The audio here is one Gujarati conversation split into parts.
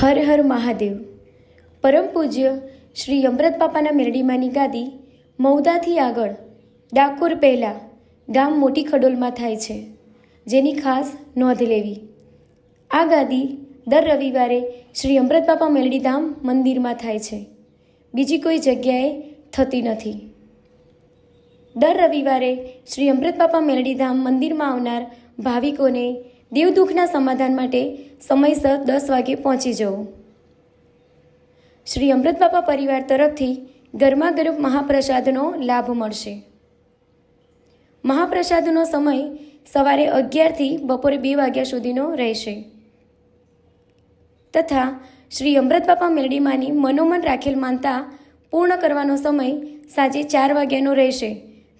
હર હર મહાદેવ. પરમ પૂજ્ય શ્રી અમૃત બાપાના મેરડીમાંની ગાદી મૌદાથી આગળ ડાકોર પહેલાં ગામ મોટી ખડોલમાં થાય છે, જેની ખાસ નોંધ લેવી. આ ગાદી દર રવિવારે શ્રી અમૃત બાપા મેરડીધામ મંદિરમાં થાય છે, બીજી કોઈ જગ્યાએ થતી નથી. દર રવિવારે શ્રી અમૃત બાપા મેરડીધામ મંદિરમાં આવનાર ભાવિકોને દેવદુખના સમાધાન માટે સમયસર 10 વાગે પહોંચી જવું. શ્રી અમૃત બાપા પરિવાર તરફથી ગરમાગરમ મહાપ્રસાદનો લાભ મળશે. મહાપ્રસાદનો સમય સવારે 11થી બપોરે 2 વાગ્યા સુધીનો રહેશે તથા શ્રી અમૃત બાપા મેરડીમાંની મનોમન રાખેલ માનતા પૂર્ણ કરવાનો સમય સાંજે 4 વાગ્યાનો રહેશે,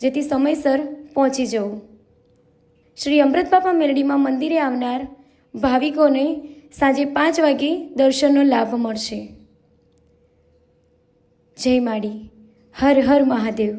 જેથી સમયસર પહોંચી જવું. શ્રી અમૃત બાપા મેરડીમાં મંદિરે આવનાર ભાવિકોને સાંજે 5 વાગે દર્શનનો લાભ મળશે. જય માડી. હર હર મહાદેવ.